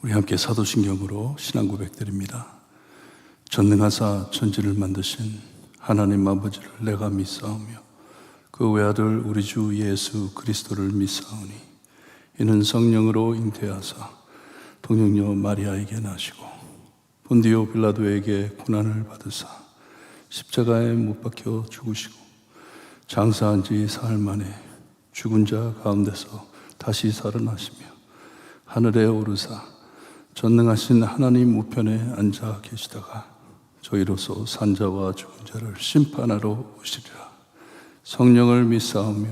우리 함께 사도신경으로 신앙 고백드립니다. 전능하사 천지를 만드신 하나님 아버지를 내가 믿사오며 그 외아들 우리 주 예수 그리스도를 믿사오니 이는 성령으로 잉태하사 동정녀 마리아에게 나시고 본디오 빌라도에게 고난을 받으사 십자가에 못 박혀 죽으시고 장사한 지 사흘 만에 죽은 자 가운데서 다시 살아나시며 하늘에 오르사 전능하신 하나님 우편에 앉아 계시다가 저희로서 산자와 죽은 자를 심판하러 오시리라. 성령을 믿사오며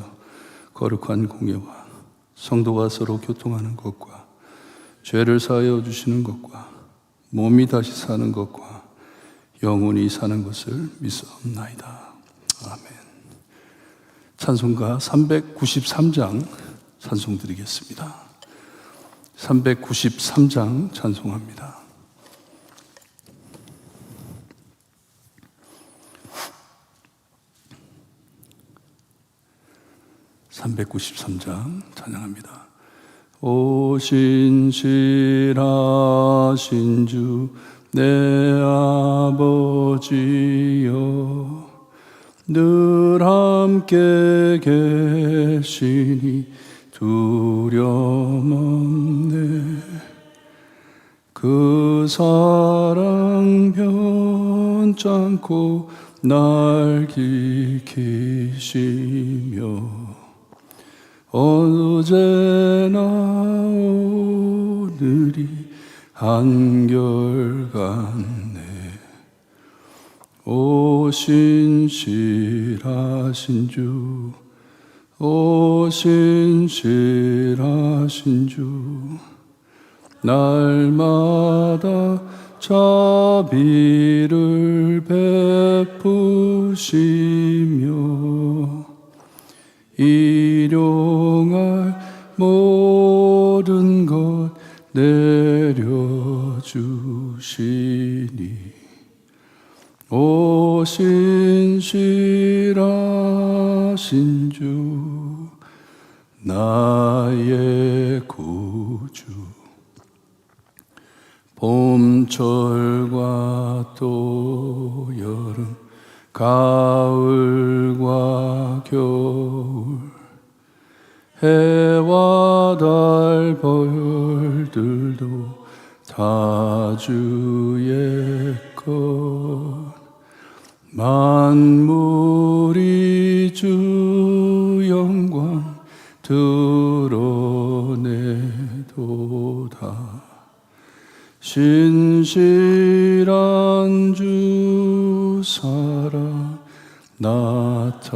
거룩한 공예와 성도가 서로 교통하는 것과 죄를 사하여 주시는 것과 몸이 다시 사는 것과 영원히 사는 것을 믿사옵나이다. 아멘. 찬송가 393장 찬송드리겠습니다. 393장 찬송합니다. (393장) 찬양합니다. 오 신실하신 주 내 아버지여 늘 함께 계시니 두려움 없네. 그 사랑 변찮고 날 지키시며 어제나 오늘이 한결같네. 오 신실하신 주, 오 신실하신 주, 날마다 자비를 베푸시며 일용할 모든 것 내려주시니 오 신실하신 주 나의 구주. 봄철과 또 여름 가을과 겨울 해와 달 별들도 다 주의 것. 만물이 주 영광 드러내도다. 신실한 주 살아 나타내네.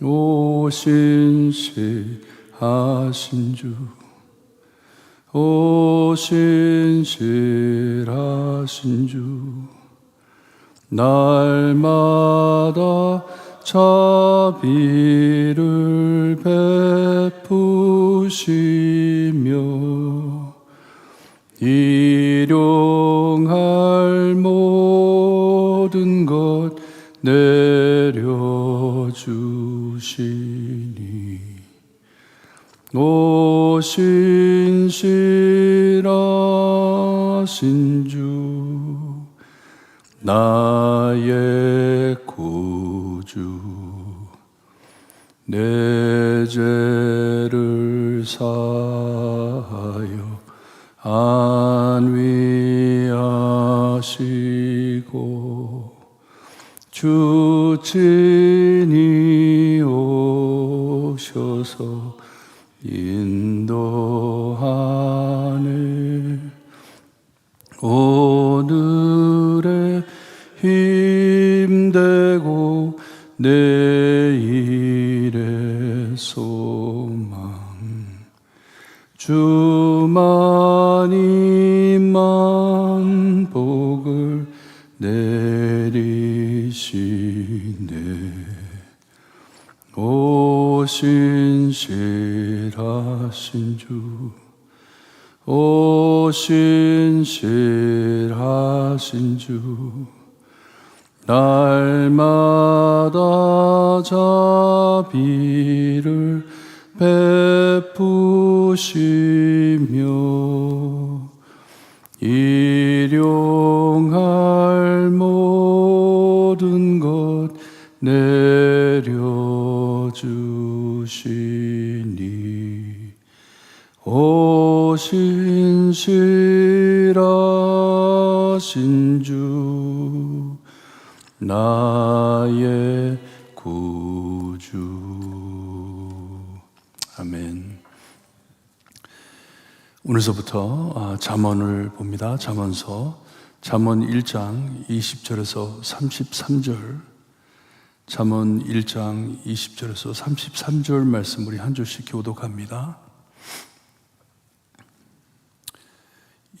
오 신실하신 주, 오 신실하신 주, 날마다 자비를 베푸시며 일용할 모든 것 내려주시니 오 신실하신 주 나의 구주. 내 죄를 사하여 안위하시고 주 친히 오셔서 인도하네. 오늘의 힘되고 내일의 소망 주만이만 복을 내리시네. 오 신실하신 주, 오 신실하신 주, 날마다 자비를 베푸시며 일용할 모든 것 내려주시니 오 신실하신 주 나의 구주. 아멘. 오늘서부터 잠언을 봅니다. 잠언서 잠언 1장 20절에서 33절, 잠언 1장 20절에서 33절 말씀 우리 한 절씩 교독합니다.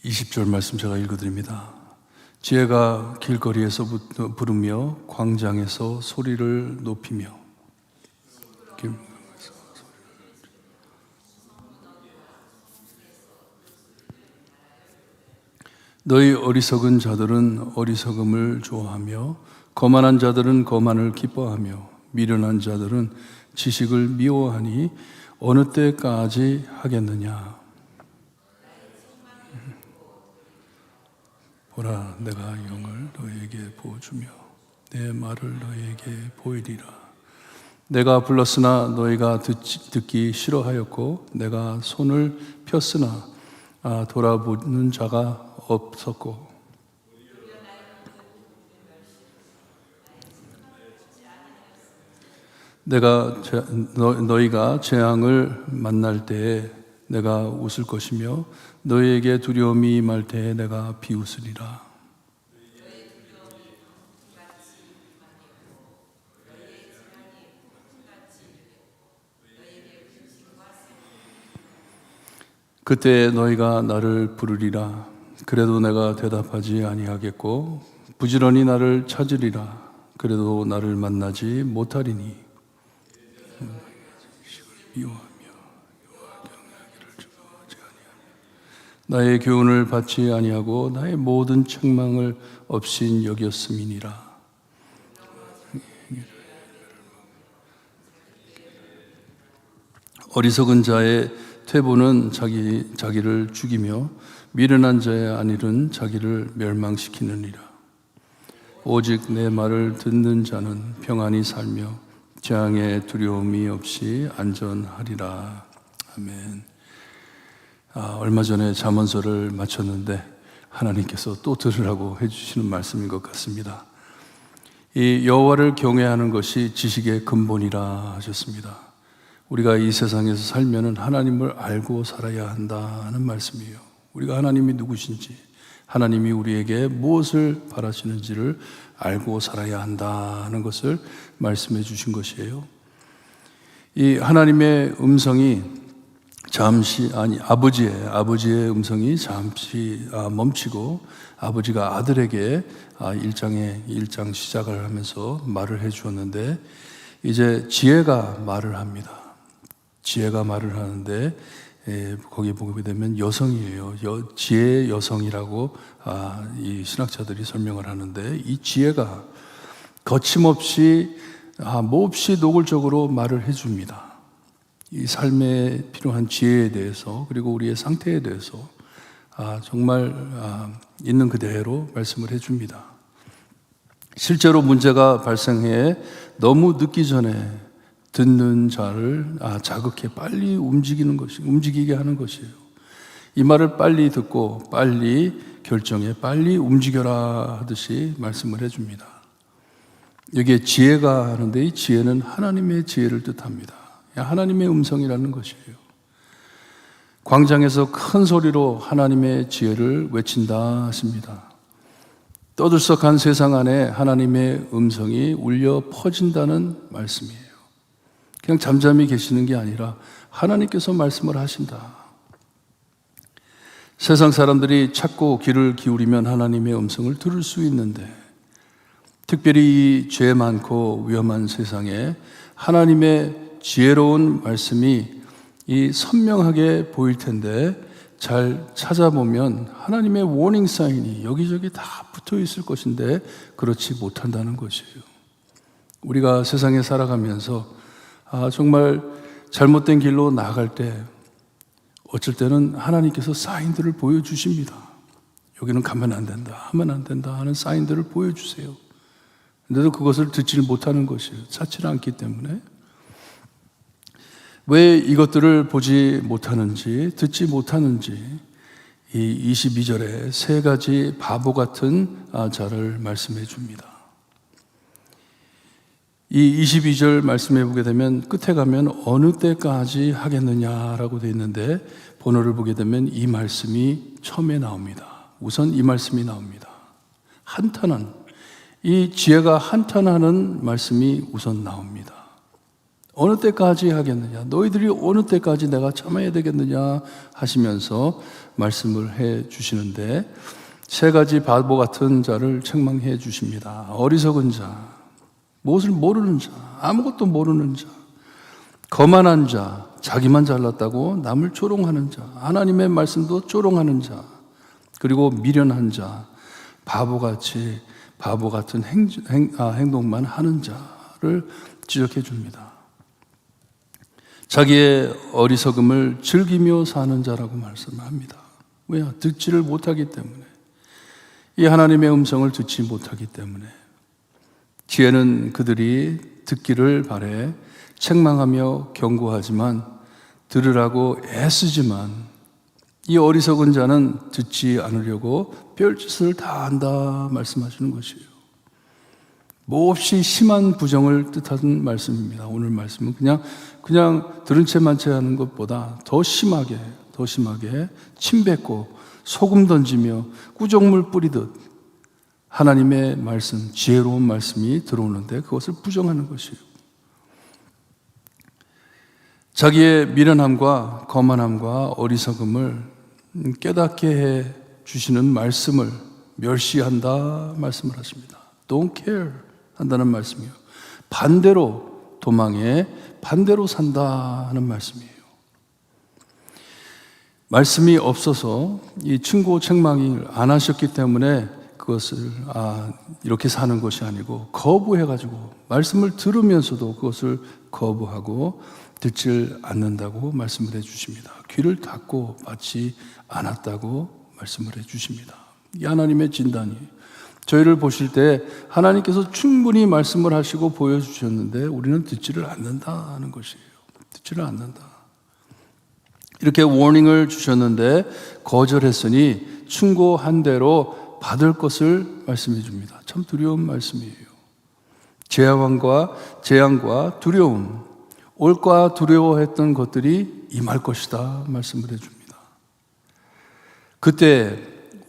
20절 말씀 제가 읽어드립니다. 지혜가 길거리에서 부르며 광장에서 소리를 높이며. 너희 어리석은 자들은 어리석음을 좋아하며 거만한 자들은 거만을 기뻐하며 미련한 자들은 지식을 미워하니 어느 때까지 하겠느냐. 보라, 내가 영을 너희에게 부어주며 내 말을 너희에게 보이리라. 내가 불렀으나 너희가 듣기 싫어하였고 내가 손을 폈으나 돌아보는 자가 없었고 너희가 재앙을 만날 때에 내가 웃을 것이며 너희에게 두려움이 임할 때에 내가 비웃으리라. 그때 너희가 나를 부르리라. 그래도 내가 대답하지 아니하겠고 부지런히 나를 찾으리라. 그래도 나를 만나지 못하리니 나의 교훈을 받지 아니하고 나의 모든 책망을 없인 여겼음이니라. 어리석은 자의 퇴보는 자기를 죽이며 미련한 자의 안일은 자기를 멸망시키느니라. 오직 내 말을 듣는 자는 평안히 살며 재앙의 두려움이 없이 안전하리라. 아멘. 얼마 전에 잠언서를 마쳤는데 하나님께서 또 들으라고 해주시는 말씀인 것 같습니다. 이 여호와를 경외하는 것이 지식의 근본이라 하셨습니다. 우리가 이 세상에서 살면은 하나님을 알고 살아야 한다는 말씀이에요. 우리가 하나님이 누구신지, 하나님이 우리에게 무엇을 바라시는지를 알고 살아야 한다는 것을 말씀해 주신 것이에요. 이 하나님의 음성이 아버지의 음성이 잠시 멈추고 아버지가 아들에게 1장 시작을 하면서 말을 해 주었는데 이제 지혜가 말을 합니다. 지혜가 말을 하는데 거기 보게 되면 여성이에요. 지혜의 여성이라고 이 신학자들이 설명을 하는데 이 지혜가 거침없이 몹시 노골적으로 말을 해줍니다. 이 삶에 필요한 지혜에 대해서 그리고 우리의 상태에 대해서 정말 있는 그대로 말씀을 해줍니다. 실제로 문제가 발생해 너무 늦기 전에 듣는 자를 자극해 빨리 움직이게 하는 것이에요. 이 말을 빨리 듣고 빨리 결정해 빨리 움직여라 하듯이 말씀을 해줍니다. 여기에 지혜가 하는데 이 지혜는 하나님의 지혜를 뜻합니다. 하나님의 음성이라는 것이에요. 광장에서 큰 소리로 하나님의 지혜를 외친다 하십니다. 떠들썩한 세상 안에 하나님의 음성이 울려 퍼진다는 말씀이에요. 그냥 잠잠히 계시는 게 아니라 하나님께서 말씀을 하신다. 세상 사람들이 찾고 귀를 기울이면 하나님의 음성을 들을 수 있는데 특별히 이 죄 많고 위험한 세상에 하나님의 지혜로운 말씀이 이 선명하게 보일 텐데 잘 찾아보면 하나님의 워닝 사인이 여기저기 다 붙어 있을 것인데 그렇지 못한다는 것이에요. 우리가 세상에 살아가면서 정말 잘못된 길로 나아갈 때 어쩔 때는 하나님께서 사인들을 보여주십니다. 여기는 가면 안 된다, 하면 안 된다 하는 사인들을 보여주세요. 근데도 그것을 듣지를 못하는 것이에요. 찾지를 않기 때문에. 왜 이것들을 보지 못하는지, 듣지 못하는지 이 22절에 세 가지 바보 같은 자를 말씀해 줍니다. 이 22절 말씀해 보게 되면 끝에 가면 어느 때까지 하겠느냐라고 되어 있는데 번호를 보게 되면 이 말씀이 처음에 나옵니다. 우선 이 말씀이 나옵니다. 한탄한, 이 지혜가 한탄하는 말씀이 우선 나옵니다. 어느 때까지 하겠느냐, 너희들이 어느 때까지 내가 참아야 되겠느냐 하시면서 말씀을 해 주시는데 세 가지 바보 같은 자를 책망해 주십니다. 어리석은 자, 무엇을 모르는 자, 아무것도 모르는 자, 거만한 자, 자기만 잘났다고 남을 조롱하는 자, 하나님의 말씀도 조롱하는 자, 그리고 미련한 자, 바보 같은 행동만 하는 자를 지적해 줍니다. 자기의 어리석음을 즐기며 사는 자라고 말씀합니다. 왜요? 듣지를 못하기 때문에, 이 하나님의 음성을 듣지 못하기 때문에. 지혜는 그들이 듣기를 바래 책망하며 경고하지만, 들으라고 애쓰지만 이 어리석은 자는 듣지 않으려고 별짓을 다 한다 말씀하시는 것이에요. 몹시 심한 부정을 뜻하는 말씀입니다. 오늘 말씀은 그냥 들은 채만 채 하는 것보다 더 심하게 침 뱉고 소금 던지며 꾸정물 뿌리듯 하나님의 말씀, 지혜로운 말씀이 들어오는데 그것을 부정하는 것이에요. 자기의 미련함과 거만함과 어리석음을 깨닫게 해 주시는 말씀을 멸시한다 말씀을 하십니다. Don't care 한다는 말씀이에요. 반대로 도망해 반대로 산다 하는 말씀이에요. 말씀이 없어서 이 충고 책망을 안 하셨기 때문에 그것을 이렇게 사는 것이 아니고 거부해가지고 말씀을 들으면서도 그것을 거부하고 듣질 않는다고 말씀을 해주십니다. 귀를 닫고 받지 않았다고 말씀을 해주십니다. 이 하나님의 진단이 저희를 보실 때 하나님께서 충분히 말씀을 하시고 보여주셨는데 우리는 듣지를 않는다는 것이에요. 듣지를 않는다. 이렇게 워닝을 주셨는데 거절했으니 충고한 대로 받을 것을 말씀해 줍니다. 참 두려운 말씀이에요. 재앙과 두려움, 올까 두려워했던 것들이 임할 것이다 말씀을 해줍니다. 그때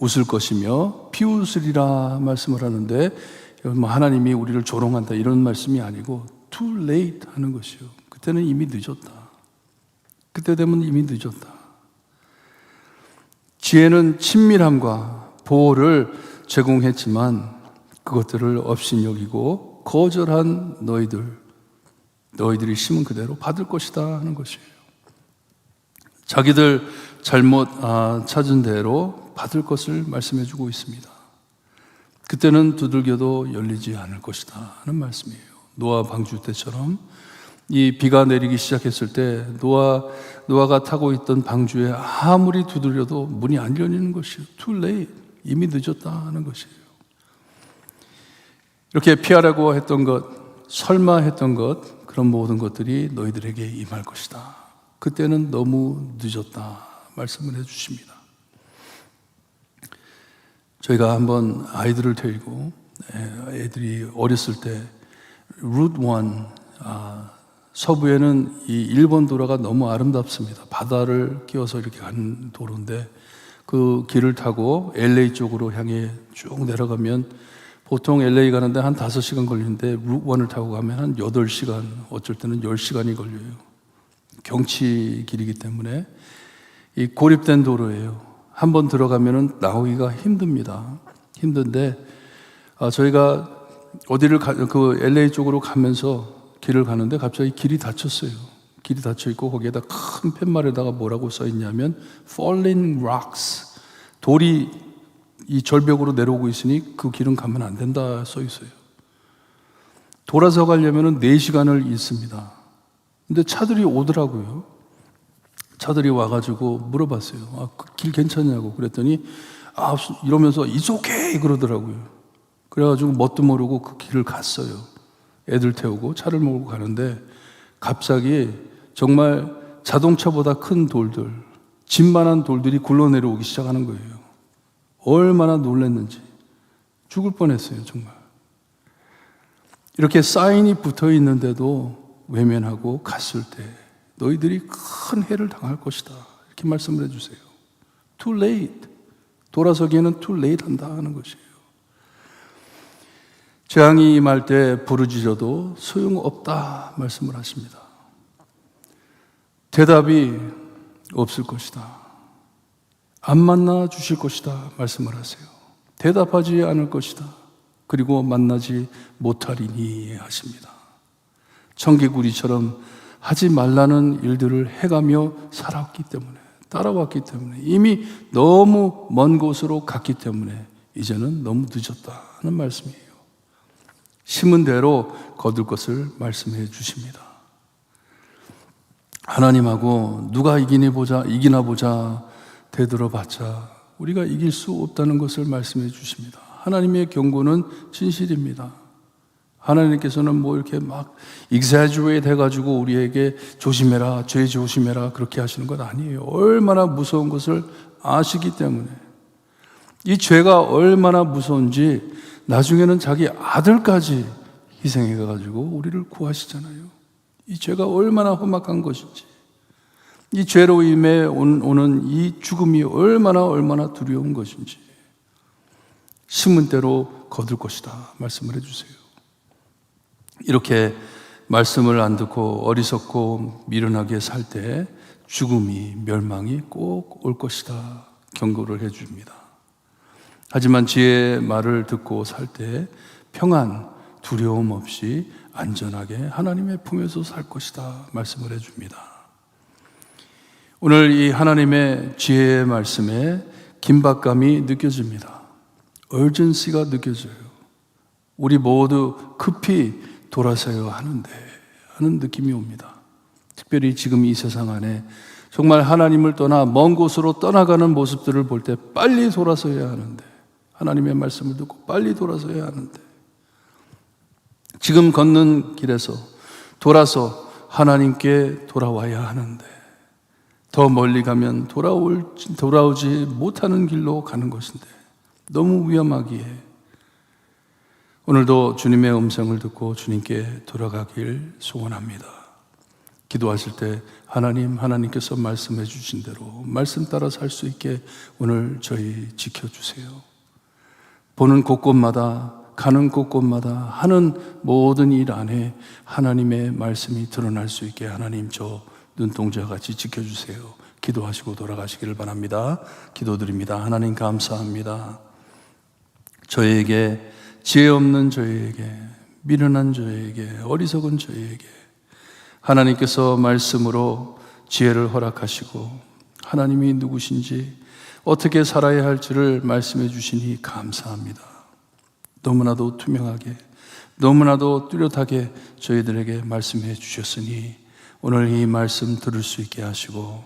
웃을 것이며 비웃으리라 말씀을 하는데 하나님이 우리를 조롱한다 이런 말씀이 아니고 too late 하는 것이요. 그때는 이미 늦었다. 그때 되면 이미 늦었다. 지혜는 친밀함과 보호를 제공했지만 그것들을 업신여기고 거절한 너희들이 심은 그대로 받을 것이다 하는 것이에요. 자기들 잘못 찾은 대로 받을 것을 말씀해 주고 있습니다. 그때는 두들겨도 열리지 않을 것이다 하는 말씀이에요. 노아 방주 때처럼 이 비가 내리기 시작했을 때 노아가 타고 있던 방주에 아무리 두드려도 문이 안 열리는 것이에요. Too late. 이미 늦었다 하는 것이에요. 이렇게 피하려고 했던 것, 설마 했던 것, 그런 모든 것들이 너희들에게 임할 것이다. 그때는 너무 늦었다 말씀을 해주십니다. 저희가 한번 아이들을 데리고 애들이 어렸을 때 루트 1 서부에는 이 일본 도로가 너무 아름답습니다. 바다를 끼워서 이렇게 가는 도로인데 그 길을 타고 LA 쪽으로 향해 쭉 내려가면 보통 LA 가는데 한 5시간 걸리는데 루트 1을 타고 가면 한 8시간, 어쩔 때는 10시간이 걸려요. 경치 길이기 때문에 이 고립된 도로예요. 한번 들어가면은 나오기가 힘듭니다. 힘든데 저희가 어디를 그 LA 쪽으로 가면서 길을 가는데 갑자기 길이 닫혔어요. 길이 닫혀 있고 거기에다 큰 팻말에다가 뭐라고 써 있냐면 falling rocks, 돌이 이 절벽으로 내려오고 있으니 그 길은 가면 안 된다 써 있어요. 돌아서 가려면은 4시간을 있습니다. 근데 차들이 오더라고요. 차들이 와가지고 물어봤어요. 그 길 괜찮냐고. 그랬더니 이러면서 It's okay 그러더라고요. 그래가지고 뭣도 모르고 그 길을 갔어요. 애들 태우고 차를 몰고 가는데 갑자기 정말 자동차보다 큰 돌들, 집만한 돌들이 굴러내려오기 시작하는 거예요. 얼마나 놀랐는지 죽을 뻔했어요, 정말. 이렇게 사인이 붙어 있는데도 외면하고 갔을 때 너희들이 큰 해를 당할 것이다, 이렇게 말씀을 해주세요. Too late. 돌아서기에는 too late 한다 하는 것이에요. 재앙이 임할 때 부르짖어도 소용없다 말씀을 하십니다. 대답이 없을 것이다. 안 만나 주실 것이다 말씀을 하세요. 대답하지 않을 것이다. 그리고 만나지 못하리니 하십니다. 청개구리처럼 하지 말라는 일들을 해가며 살았기 때문에, 따라왔기 때문에, 이미 너무 먼 곳으로 갔기 때문에 이제는 너무 늦었다 하는 말씀이에요. 심은 대로 거둘 것을 말씀해 주십니다. 하나님하고 누가 이기나 보자 되들어봤자 우리가 이길 수 없다는 것을 말씀해 주십니다. 하나님의 경고는 진실입니다. 하나님께서는 뭐 이렇게 막 exaggerate 해가지고 우리에게 조심해라, 죄 조심해라 그렇게 하시는 건 아니에요. 얼마나 무서운 것을 아시기 때문에, 이 죄가 얼마나 무서운지 나중에는 자기 아들까지 희생해가지고 우리를 구하시잖아요. 이 죄가 얼마나 험악한 것인지, 이 죄로 인해 오는 이 죽음이 얼마나 두려운 것인지, 심은 대로 거둘 것이다 말씀을 해주세요. 이렇게 말씀을 안 듣고 어리석고 미련하게 살 때 죽음이, 멸망이 꼭 올 것이다 경고를 해줍니다. 하지만 지혜의 말을 듣고 살 때 평안, 두려움 없이 안전하게 하나님의 품에서 살 것이다 말씀을 해줍니다. 오늘 이 하나님의 지혜의 말씀에 긴박감이 느껴집니다. urgency가 느껴져요. 우리 모두 급히 돌아서야 하는데 하는 느낌이 옵니다. 특별히 지금 이 세상 안에 정말 하나님을 떠나 먼 곳으로 떠나가는 모습들을 볼 때 빨리 돌아서야 하는데, 하나님의 말씀을 듣고 빨리 돌아서야 하는데, 지금 걷는 길에서 돌아서 하나님께 돌아와야 하는데, 더 멀리 가면 돌아오지 못하는 길로 가는 것인데 너무 위험하기에 오늘도 주님의 음성을 듣고 주님께 돌아가길 소원합니다. 기도하실 때 하나님께서 말씀해 주신 대로 말씀 따라 살 수 있게 오늘 저희 지켜주세요. 보는 곳곳마다, 가는 곳곳마다 하는 모든 일 안에 하나님의 말씀이 드러날 수 있게 하나님 저 눈동자 같이 지켜주세요. 기도하시고 돌아가시기를 바랍니다. 기도드립니다. 하나님 감사합니다. 저에게, 지혜 없는 저에게, 미련한 저에게, 어리석은 저에게 하나님께서 말씀으로 지혜를 허락하시고 하나님이 누구신지 어떻게 살아야 할지를 말씀해 주시니 감사합니다. 너무나도 투명하게, 너무나도 뚜렷하게 저희들에게 말씀해 주셨으니 오늘 이 말씀 들을 수 있게 하시고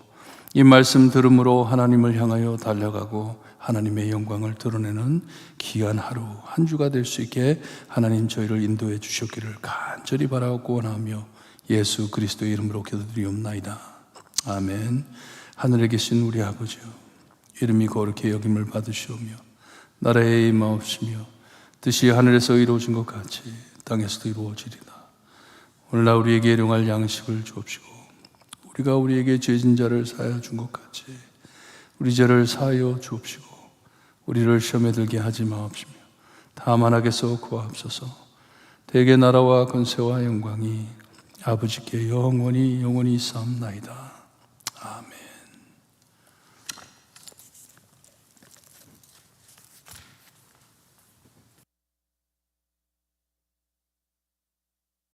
이 말씀 들음으로 하나님을 향하여 달려가고 하나님의 영광을 드러내는 귀한 하루, 한 주가 될 수 있게 하나님 저희를 인도해 주셨기를 간절히 바라고 원하며 예수 그리스도의 이름으로 기도드리옵나이다. 아멘. 하늘에 계신 우리 아버지여, 이름이 거룩히 여김을 받으시오며 나라의 임하옵시며 뜻이 하늘에서 이루어진 것 같이 땅에서도 이루어지리다. 오늘날 우리에게 일용할 양식을 주옵시고 우리가 우리에게 죄진 자를 사하여 준 것 같이 우리 죄를 사하여 주옵시고 우리를 시험에 들게 하지 마옵시며 다만 악에서 구하옵소서. 대개 나라와 권세와 영광이 아버지께 영원히 있사옵나이다. 아멘.